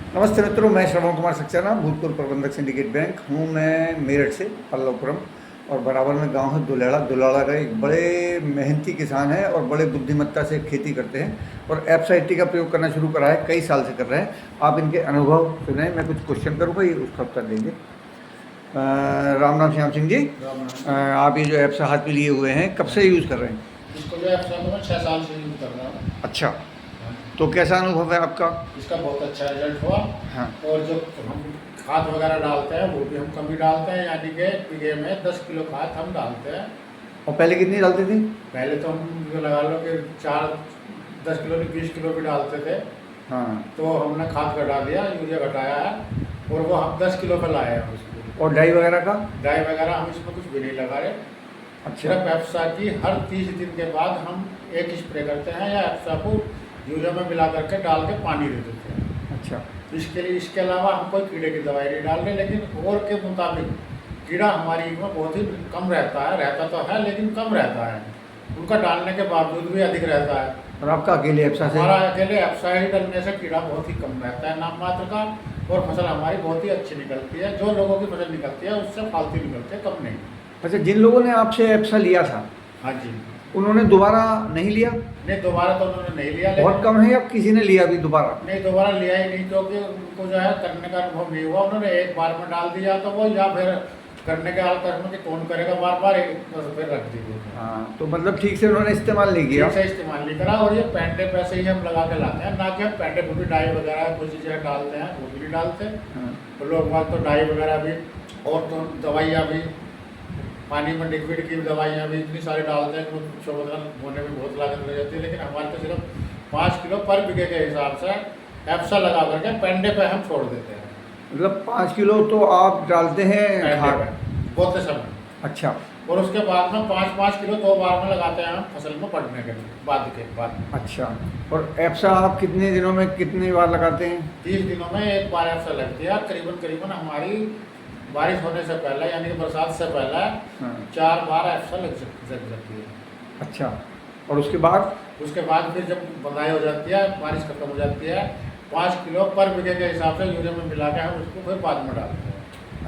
नमस्ते मित्रों, मैं श्रवण कुमार सक्सेना, भूतपूर्व प्रबंधक सिंडिकेट बैंक हूँ। मैं मेरठ से पल्लवपुरम और बराबर में गांव है दुलेड़ा। दुलेड़ा का एक बड़े मेहनती किसान है और बड़े बुद्धिमत्ता से खेती करते हैं और एफसाइटी का प्रयोग करना शुरू करा है, कई साल से कर रहे हैं। आप इनके अनुभव सुने, मैं कुछ क्वेश्चन करूँगा, ये उसका उत्तर देंगे। राम राम श्याम सिंह जी। आप ये जो एप्सा हाथ में लिए हुए हैं, कब से यूज़ कर रहे हैं? इसको जो एप्सा तो मैं 6 साल से यूज़ कर रहा हूँ। अच्छा, तो कैसा अनुभव है आपका? इसका बहुत अच्छा रिजल्ट हुआ। हाँ। और जो हम खाद वगैरह डालते हैं वो भी हम कम ही डालते हैं, यानी कि बीघे में 10 किलो खाद हम डालते हैं। और पहले कितनी डालते थे? पहले तो हम जो लगा लो कि 10 किलो नहीं 20 किलो भी डालते थे। हाँ। तो हमने खाद घटा दिया, यूरिया घटाया है और वो हम 10 किलो पर लाए हैं उसको। और डाई वगैरह का? डाई वगैरह हम इसमें कुछ भी नहीं लगा रहे। अच्छा। सिर्फ एप्सा की हर 30 दिन के बाद हम एक स्प्रे करते हैं या एप्सा को यूरिया में मिला करके डाल के पानी दे देते हैं। अच्छा। इसके अलावा हम कोई कीड़े की दवाई नहीं डाल रहे, लेकिन और के मुताबिक कीड़ा हमारी ईख में बहुत ही कम रहता तो है लेकिन कम रहता है। उनका डालने के बावजूद भी अधिक रहता है। और आपका अकेले एप्सा से? हमारा अकेले एप्सा ही डालने से कीड़ा बहुत ही कम रहता है नाम मात्र का, और फसल हमारी बहुत ही अच्छी निकलती है। जो लोगों की फसल निकलती है उससे फालतू निकलती है, कम नहीं। अच्छा, जिन लोगों ने आपसे एप्सा लिया था हाँ जी। उन्होंने दोबारा नहीं लिया? नहीं, दोबारा तो उन्होंने नहीं लिया। बहुत कम है या किसी ने लिया भी दोबारा? नहीं, दोबारा लिया ही नहीं, क्योंकि उनको जो है करने का अनुभव नहीं हुआ। उन्होंने एक बार में डाल दिया तो वो, या फिर करने के हाल कर्म की कौन करेगा बार बार, फिर रख दी। हाँ, तो मतलब ठीक से उन्होंने इस्तेमाल नहीं किया? ठीक से इस्तेमाल नहीं करा। और ये पेंडे पैसे ही हम लगा के लाते हैं, ना कि हम पेंडे को भी डाई वगैरह कुछ चीज़ें डालते हैं, वो भी नहीं डालते। हाँ। तो लोग बात तो डाई वगैरह भी, और तो दवाइयाँ भी, पानी में लिक्विड की दवाइयाँ भी इतनी सारी डालते हैं, कुछ होने में बहुत लागत लग जाती है। लेकिन हमारे तो सिर्फ 5 किलो पर बीघे के हिसाब से एप्सा लगा करके पेंडे पे हम छोड़ देते हैं। मतलब 5 किलो तो आप डालते हैं खाद बोते समय। अच्छा। और उसके बाद में 5-5 किलो 2 बार में लगाते हैं हम फसल में पड़ने के बाद। अच्छा। और एप्सा आप कितने दिनों में कितनी बार लगाते हैं? 30 दिनों में एक बार एप्सा लगती है। करीबन हमारी बारिश होने से पहले, यानी कि बरसात से पहले हाँ। 4 बार एप्सा लग जाती है। अच्छा। और उसके बाद फिर जब बंधाई हो जाती है, बारिश खत्म हो जाती है, 5 किलो पर बीघे के हिसाब से यूरिया में मिला के हम उसको फिर बाद में डालते हैं।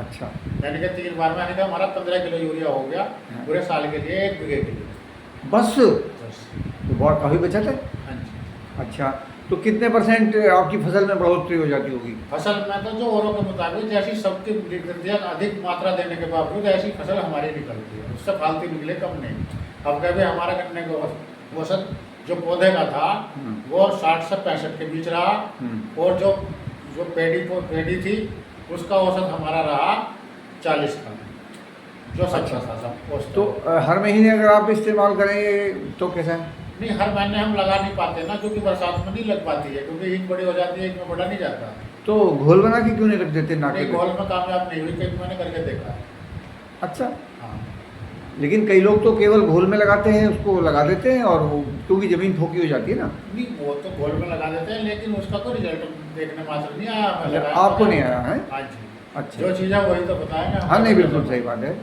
अच्छा। यानी कि 3 बार में, यानी कि हमारा 15 किलो यूरिया हो गया हाँ। पूरे साल के लिए 1 बीघे के लिए। बस? तो बहुत काफ़ी बचत है। हाँ जी। अच्छा, तो कितने % आपकी फसल में बढ़ोतरी हो जाती होगी? फसल में तो जो औरों के मुताबिक जैसी सबकी निकलती है, अधिक मात्रा देने के बावजूद ऐसी फसल हमारी निकलती है, उससे फालतू निकले कम नहीं। अब कभी हमारा करने का औसत जो पौधे का था वो 60 से 65 के बीच रहा, और जो पेड़ी थी उसका औसत हमारा रहा 40 का, जो अच्छा था सब औसत। तो हर महीने अगर आप इस्तेमाल करेंगे तो कैसा है? नहीं, हर महीने हम लगा नहीं पाते ना, क्योंकि बरसात में नहीं लग पाती है, क्योंकि ईख बड़ी हो जाती है, ईख में बड़ा नहीं जाता। तो घोल बना के क्यों नहीं रख देते नाके पे? घोल में कामयाब नहीं हुई, कई मैंने करके देखा है। अच्छा। हाँ। लेकिन कई लोग तो केवल घोल में लगाते हैं, उसको लगा देते हैं, और वो क्योंकि ज़मीन फोकी हो जाती है ना। नहीं, वो तो घोल में लगा देते हैं, लेकिन उसका कोई रिजल्ट देखने मात्र नहीं आया। आपको नहीं आया है? हाँ जी। अच्छा। जो चीज़ है वही तो बताएंगे। हाँ, नहीं, बिल्कुल सही बात है।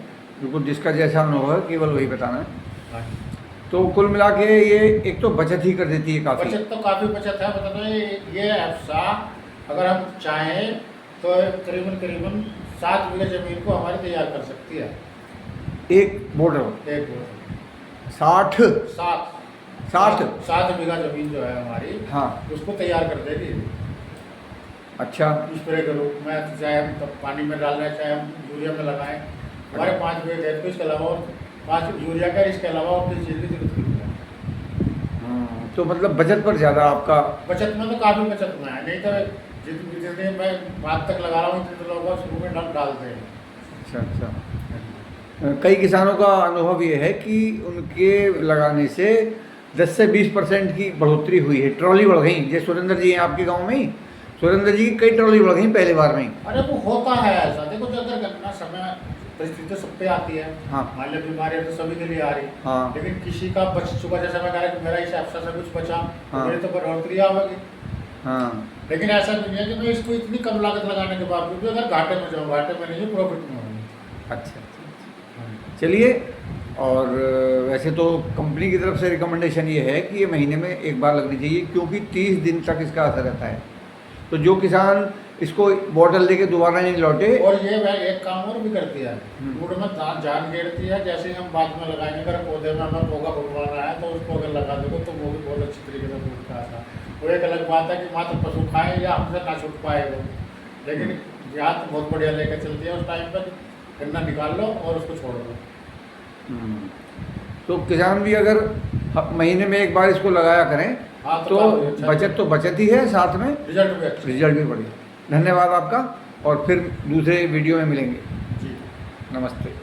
बिल्कुल, जिसका जैसा अनुभव है केवल वही बताना है। हाँ जी। तो कुल मिला के ये एक तो बचत ही कर देती है काफ़ी। बचत तो काफ़ी बचत है। बता दो, ये एप्सा अगर हम चाहें तो करीबन 7 बीघे ज़मीन को हमारी तैयार कर सकती है। एक बोर्डर एक 60 7 बीघा ज़मीन जो है हमारी, हाँ। उसको तैयार कर देगी। अच्छा। स्प्रे के रूप में, चाहे हम तो पानी में डालना, चाहे हम यूरिया में लगाएं। हमारे 5 बीघे खेत को इसके अलावा और 5 यूरिया का, इसके अलावा और किसी चीज़ की जरूरत नहीं है। तो मतलब बचत पर ज़्यादा आपका? बचत में तो काफ़ी बचत में है। नहीं तो जितने मैं बात तक लगा रहा हूँ इतने लोग शुरू में डालते हैं। अच्छा। अच्छा। कई किसानों का अनुभव ये है कि उनके लगाने से 10 से 20% की बढ़ोतरी हुई है, ट्रॉली बढ़ गई। जैसे सुरेंद्र जी हैं आपके गांव में ही, सुरेंद्र जी की कई ट्रॉली बढ़ गई पहले बार में ही। अरे वो होता है ऐसा। देखो, जो अगर घटना समय परिस्थिति तो सब पे आती है। हाँ। मान लो बीमारियाँ तो सभी के लिए आ रही। हाँ। लेकिन किसी का बच चुका, जैसे मैं कह रहा कि मेरा इस एप्सा से कुछ बचा, हाँ। मेरी तो बढ़ोतरी आवेगी। हाँ। लेकिन ऐसा नहीं है कि मैं इसको इतनी कम लागत लगाने के बावजूद भी अगर घाटे में जाऊँ, घाटे में नहीं, प्रॉफिट में हूँ। अच्छा। चलिए, और वैसे तो कंपनी की तरफ से रिकमेंडेशन ये है कि ये महीने में एक बार लगनी चाहिए, क्योंकि 30 दिन तक इसका असर रहता है। तो जो किसान इसको बॉटल लेके दोबारा नहीं लौटे। और ये वह एक काम और भी करती है, गुड़ में जान घेरती है। जैसे ही हम बाद में लगाएंगे, अगर पौधे में हमें पोगा फुलवाना है तो उसको अगर लगा दोगे तो वो भी बहुत अच्छी तरीके से फूटता है। वो एक अलग बात है कि मात्र पशु खाए या हमसे ना छूट पाए वो, लेकिन याद बहुत बढ़िया लेकर चलती है। उस टाइम पर गन्ना निकाल लो और उसको छोड़ दो। तो किसान भी अगर महीने में एक बार इसको लगाया करें हाँ, तो काफी अच्छा बचत तो बचत ही है, साथ में रिजल्ट भी अच्छा। रिजल्ट भी बढ़िया। धन्यवाद आपका, और फिर दूसरे वीडियो में मिलेंगे। जी नमस्ते।